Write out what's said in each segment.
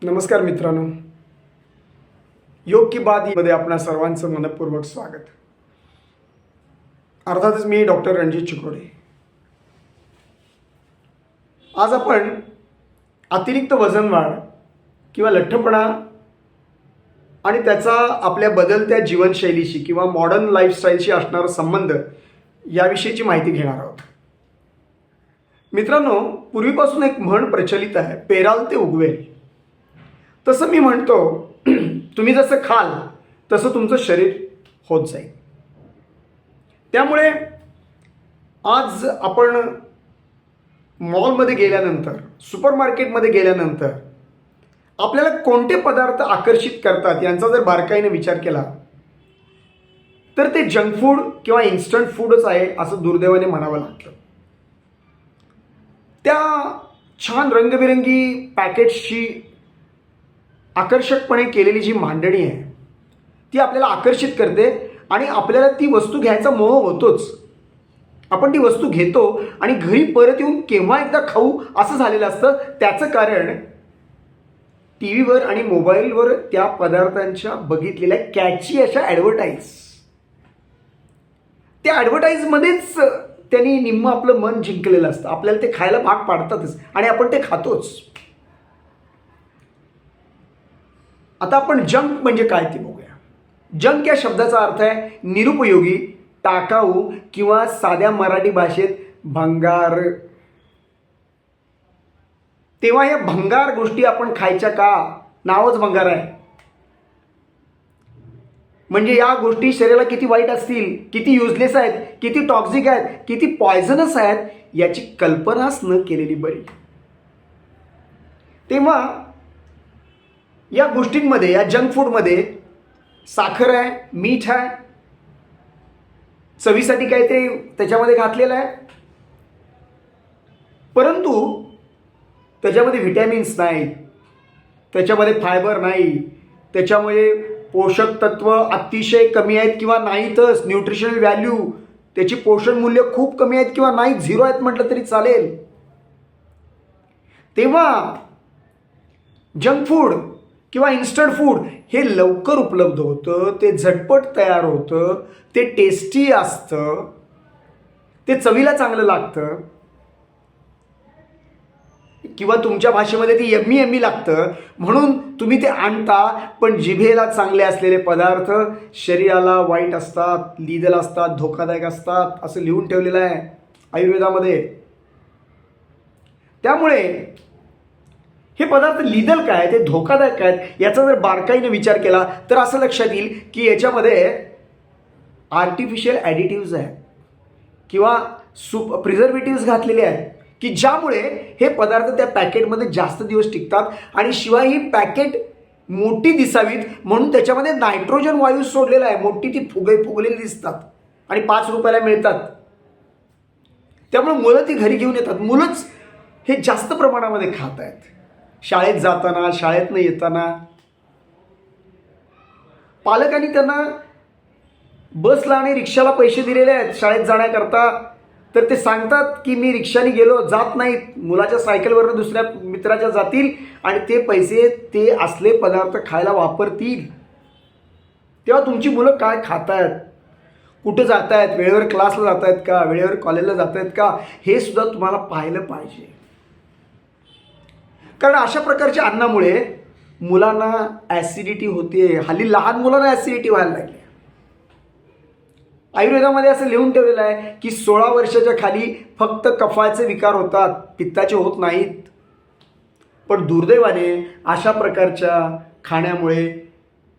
नमस्कार मित्रांनो, योग की बात मध्ये आपणा सर्वांचं मनपूर्वक स्वागत. अर्थातच मी डॉक्टर रणजित चिकोडे. आज आपण अतिरिक्त वजन वाढ किंवा लठ्ठपणा आणि त्याचा आपल्या बदलत्या जीवनशैलीशी किंवा मॉडर्न लाईफस्टाईलशी असणारा संबंध याविषयीची माहिती घेणार आहोत. मित्रांनो, पूर्वीपासून एक म्हण प्रचलित आहे, पेराल ते उगवेल. तसं मी म्हणतो, तुम्ही जसं खाल तसं तुमचं शरीर होत जाईल. त्यामुळे आज आपण मॉलमध्ये गेल्यानंतर, सुपरमार्केटमध्ये गेल्यानंतर आपल्याला कोणते पदार्थ आकर्षित करतात यांचा जर बारकाईने विचार केला तर ते जंक फूड किंवा इन्स्टंट फूडच आहे असं दुर्दैवाने म्हणावं लागतं. त्या छान रंगबिरंगी पॅकेट्सची आकर्षकपणे केलेली जी मांडणी आहे ती आपल्याला आकर्षित करते आणि आपल्याला ती वस्तू घ्यायचा मोह होतोच. आपण ती वस्तू घेतो आणि घरी परत येऊन केव्हा एकदा खाऊ असं झालेलं असतं. त्याचं कारण टी व्हीवर आणि मोबाईलवर त्या पदार्थांच्या बघितलेल्या कॅची अशा ॲडव्हर्टाईज, त्या ॲडव्हर्टाईजमध्येच त्यांनी निम्म आपलं मन जिंकलेलं असतं. आपल्याला ते खायला भाग पाडतातच आणि आपण ते खातोच. आता आपण जंक म्हणजे काय ते बघूया. जंक या शब्दाचा अर्थ आहे निरुपयोगी, टाकाऊ किंवा साध्या मराठी भाषेत भंगार. तेव्हा या भंगार गोष्टी आपण खायच्या का? नावच भंगार आहे. म्हणजे या गोष्टी शरीराला किती वाईट असतील, किती युजलेस आहेत, किती टॉक्सिक आहेत, किती पॉयझनस आहेत याची कल्पनाच न केलेली बरी. तेव्हा या गोष्टींमध्ये, या जंक फूडमध्ये साखर आहे, मीठ आहे, चवीसाठी काय ते त्याच्यामध्ये घातलेलं आहे, परंतु त्याच्यामध्ये व्हिटॅमिन्स नाहीत, त्याच्यामध्ये फायबर नाही, त्याच्यामध्ये पोषक तत्व अतिशय कमी आहेत किंवा नाहीतच. न्यूट्रिशनल व्हॅल्यू, त्याची पोषण मूल्य खूप कमी आहेत किंवा नाही, झिरो आहेत म्हटलं तरी चालेल. तेव्हा जंक फूड किंवा इन्स्टंट फूड हे लवकर उपलब्ध होतं, ते झटपट तयार होतं, ते टेस्टी असतं, ते चवीला चांगलं लागतं किंवा तुमच्या भाषेमध्ये ते यम्मी यम्मी लागतं म्हणून तुम्ही ते आणता. पण जिभेला चांगले असलेले पदार्थ शरीराला वाईट असतात, लिदल असतात, धोकादायक असतात असं लिहून ठेवलेलं आहे आयुर्वेदामध्ये. त्यामुळे हे पदार्थ लिदल काय, ते धोकादायक आहेत याचा जर बारकाईने विचार केला तर असं लक्षात येईल की याच्यामध्ये आर्टिफिशियल ॲडिटिव्ज आहेत किंवा प्रिझर्वेटिव्ज घातलेले आहेत की ज्यामुळे हे पदार्थ त्या पॅकेटमध्ये जास्त दिवस टिकतात. आणि शिवाय ही पॅकेट मोठी दिसावीत म्हणून त्याच्यामध्ये नायट्रोजन वायू सोडलेला आहे. मोठी ती फुगलेली दिसतात आणि 5 रुपयाला मिळतात. त्यामुळे मुलं ती घरी घेऊन येतात. मुलंच हे जास्त प्रमाणामध्ये खात आहेत. शाळेत जाताना, शाळेतनं येताना पालकांनी त्यांना बसला आणि रिक्षाला पैसे दिलेले आहेत शाळेत जाण्याकरता, तर ते सांगतात की मी रिक्षाने गेलो, जात नाहीत, मुलाच्या सायकलवरनं दुसऱ्या मित्राच्या जातील आणि ते पैसे ते असले पदार्थ खायला वापरतील. तेव्हा तुमची मुलं काय खात आहेत, कुठं जात आहेत, वेळेवर क्लासला जात आहेत का, वेळेवर कॉलेजला जात आहेत का, हे सुद्धा तुम्हाला पाहिलं पाहिजे. कारण अशा प्रकारच्या अन्नामुळे मुलांना ॲसिडिटी होते. हल्ली लहान मुलांना ॲसिडिटी व्हायला लागली. आयुर्वेदामध्ये असं लिहून ठेवलेलं आहे की 16 वर्षाच्या खाली फक्त कफाचे विकार होतात, पित्ताचे होत नाहीत. पण दुर्दैवाने अशा प्रकारच्या खाण्यामुळे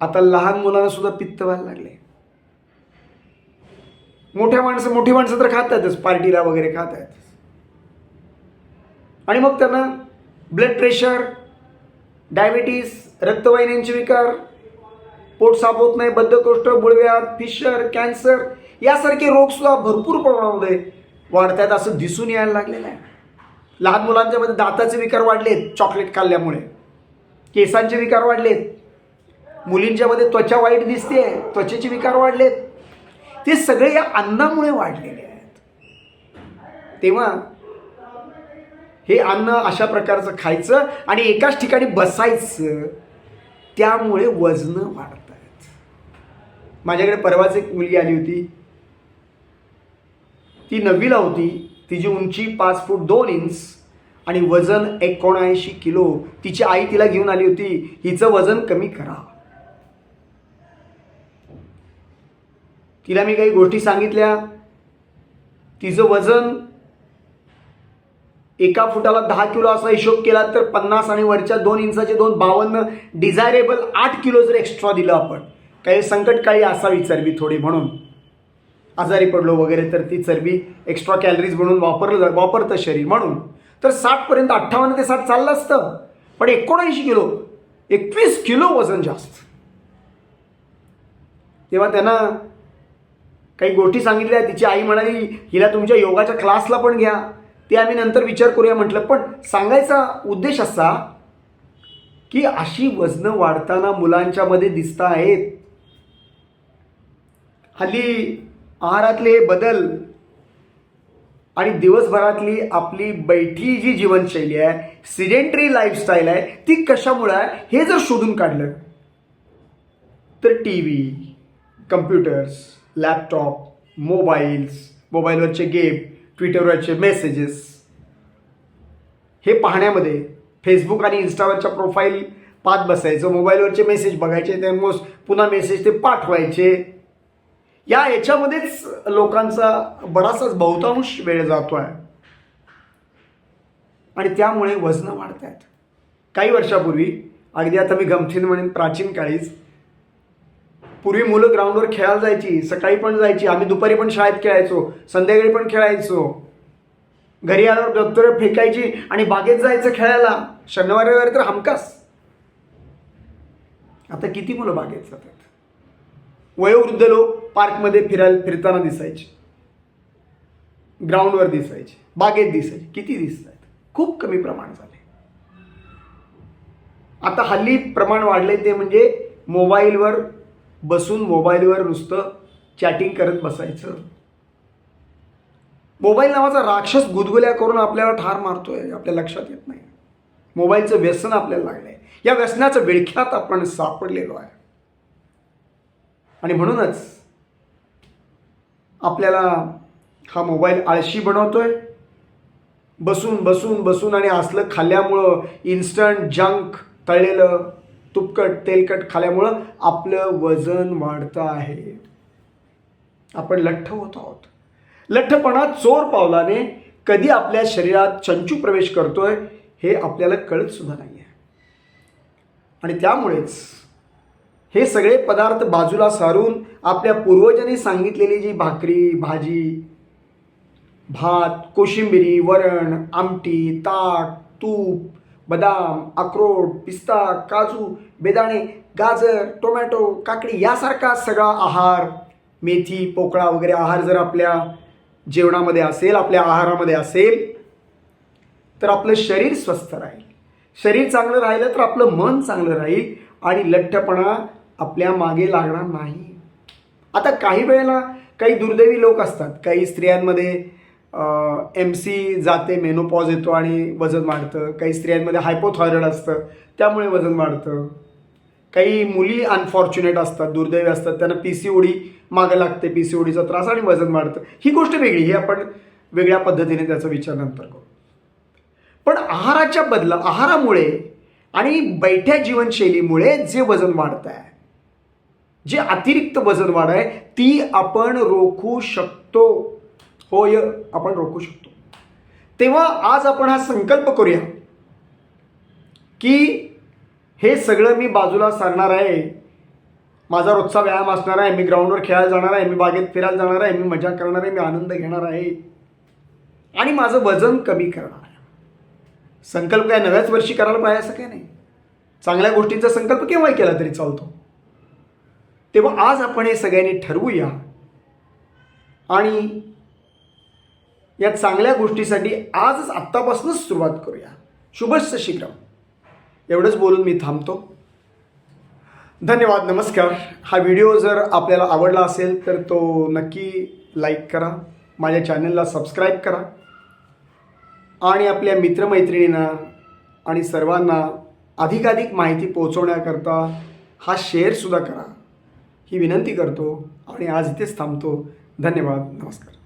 आता लहान मुलांना सुद्धा पित्त व्हायला लागले. मोठी माणसं तर खातातच, पार्टीला वगैरे खात आहेत. आणि मग त्यांना ब्लड प्रेशर, डायबिटीस, रक्तवाहिन्यांचे विकार, पोट साफ होत नाही, बद्धकोष्ठ, मूळव्याध, फिशर, कॅन्सर यासारखे रोगसुद्धा भरपूर प्रमाणामध्ये वाढतात असं दिसून यायला लागलेलं आहे. लहान मुलांच्या मध्ये दाताचे विकार वाढलेत चॉकलेट खाल्ल्यामुळे, केसांचे विकार वाढलेत, मुलींच्यामध्ये त्वचा वाईट दिसते, त्वचेचे विकार वाढलेत. ते सगळे या अन्नामुळे वाढलेले आहेत. तेव्हा हे अन्न अशा प्रकारचं खायचं आणि एकाच ठिकाणी बसायचं, त्यामुळे वजनं वाढत आहेत. माझ्याकडे परवाच एक मुलगी आली होती, ती 9वीला होती. तिची उंची 5 फूट 2 इंच आणि वजन 79 किलो. तिची आई तिला घेऊन आली होती, हिचं वजन कमी करा. तिला मी काही गोष्टी सांगितल्या. तिचं वजन 1 फुटाला 10 किलो असा हिशोब केला तर 50 आणि वरच्या 2 इंचाचे 2 52, डिझायरेबल 8 किलो जर एक्स्ट्रा दिलं आपण, काही संकटकाळी असावी चरबी थोडी, म्हणून आजारी पडलो वगैरे तर ती चरबी एक्स्ट्रा कॅलरीज म्हणून वापरतं शरीर, म्हणून तर 60 पर्यंत 58 ते 60 चाललं असतं. पण 79 किलो, 21 किलो वजन जास्त. तेव्हा त्यांना काही गोष्टी सांगितल्या. तिची आई म्हणाली हिला तुमच्या योगाच्या क्लासला पण घ्या. ते आम्ही नंतर विचार करूया म्हटलं. पण सांगायचा उद्देश असा की अशी वजनं वाढताना मुलांच्या मध्ये दिसत आहेत. हल्ली आहारातले हे बदल आणि दिवसभरातली आपली बैठी जी जीवनशैली आहे, सिडेंटरी लाईफस्टाईल आहे, ती कशामुळे आहे हे जर शोधून काढलं तर TV, कम्प्युटर्स, लॅपटॉप, मोबाईलवरचे गेम, ट्विटरवरचे मेसेजेस हे पाहण्यामध्ये, फेसबुक आणि इन्स्टावरच्या प्रोफाईल पाहत बसायचं, मोबाईलवरचे मेसेज बघायचे, ते पुन्हा मेसेज ते पाठवायचे, याच्यामध्येच लोकांचा बराचसाच बहुतांश वेळ जातो आहे आणि त्यामुळे वजनं वाढत आहेत. काही वर्षापूर्वी, अगदी आता मी गमतीनं म्हणेन प्राचीन काळीच, पूर्वी मुलं ग्राउंडवर खेळायला जायची, सकाळी पण जायची, आम्ही दुपारी पण शाळेत खेळायचो, संध्याकाळी पण खेळायचो. घरी आल्यावर दप्तर फेकायची आणि बागेत जायचं खेळायला, शनिवारी रविवारी तर हमखास. आता किती मुलं बागेत जातात? वयोवृद्ध लोक पार्कमध्ये फिरताना दिसायचे, ग्राउंडवर दिसायचे, बागेत दिसायचे. किती दिसत आहेत? खूप कमी प्रमाण झाले. आता हल्ली प्रमाण वाढले ते म्हणजे मोबाईलवर बसून मोबाईलवर नुसतं चॅटिंग करत बसायचं. मोबाईल नावाचा राक्षस गुदगुल्या करून आपल्याला ठार मारतोय, आपल्या लक्षात येत नाही. मोबाईलचं व्यसन आपल्याला लागलंय. या व्यसनाचं विळख्यात आपण सापडलेलो आहे आणि म्हणूनच आपल्याला हा मोबाईल आळशी बनवतोय. बसून बसून बसून आणि असलं खाल्ल्यामुळं, इन्स्टंट जंक, तळलेलं, तुपकट, तेलकट खाल्ल्यामुळं आपलं वजन वाढतं आहे. आपण लठ्ठ होत आहोत. लठ्ठपणा चोर पावलाने कधी आपल्या शरीरात चंचू प्रवेश करतोय हे आपल्याला कळत सुद्धा नाही आहे. आणि त्यामुळेच हे सगळे पदार्थ बाजूला सारून आपल्या पूर्वजांनी सांगितलेली जी भाकरी, भाजी, भात, कोशिंबिरी, वरण, आमटी, ताक, तूप, बदाम, अक्रोड, पिस्ता, काजू, बेदाणे, गाजर, टोमॅटो, काकडी यासारखा सगळा आहार, मेथी, पोकळा वगैरे आहार जर आपल्या जेवणामध्ये असेल, आपल्या आहारामध्ये असेल, तर आपलं शरीर स्वस्थ राहील. शरीर चांगलं राहिलं तर आपलं मन चांगलं राहील आणि लठ्ठपणा आपल्या मागे लागणार नाही. आता काही वेळेला काही दुर्दैवी लोक असतात, काही स्त्रियांमध्ये MC जाते, मेनोपॉज येतो आणि वजन वाढतं. काही स्त्रियांमध्ये हायपोथायरॉइड असतं, त्यामुळे वजन वाढतं. काही मुली अनफॉर्च्युनेट असतात, दुर्दैवी असतात, त्यांना PCOD मागं लागते, PCODचा त्रास आणि वजन वाढतं. ही गोष्ट वेगळी, हे आपण वेगळ्या पद्धतीने त्याचा विचार नंतर करू. पण आहारामुळे आणि बैठ्या जीवनशैलीमुळे जे वजन वाढत आहे, जे अतिरिक्त वजन वाढ आहे, ती आपण रोखू शकतो. होय, आपण रोखू शकतो. तेव्हा आज आपण हा संकल्प करूया की हे सगळं मी बाजूला सारणार आहे. माझा रोजचा व्यायाम असणार आहे, मी ग्राउंडवर खेळायला जाणार आहे, मी बागेत फिरायला जाणार आहे, मी मजा करणार आहे, मी आनंद घेणार आहे आणि माझं वजन कमी करणार आहे. संकल्प काय नव्याच वर्षी करायला पाहिजे असं काय नाही. चांगल्या गोष्टींचा संकल्प केव्हाही केला तरी चालतो. तेव्हा आज आपण हे सगळ्यांनी ठरवूया आणि या चांगल्या गोष्टीसाठी आजच आत्तापासूनच सुरुवात करूया. शुभस्य शीघ्रम. एवढंच बोलून मी थांबतो. धन्यवाद, नमस्कार. हा व्हिडिओ जर आपल्याला आवडला असेल तर तो नक्की लाईक करा, माझ्या चॅनलला सबस्क्राईब करा आणि आपल्या मित्रमैत्रिणींना आणि सर्वांना अधिकाधिक माहिती पोहोचवण्याकरता हा शेअरसुद्धा करा ही विनंती करतो आणि आज इथेच थांबतो. धन्यवाद. नमस्कार.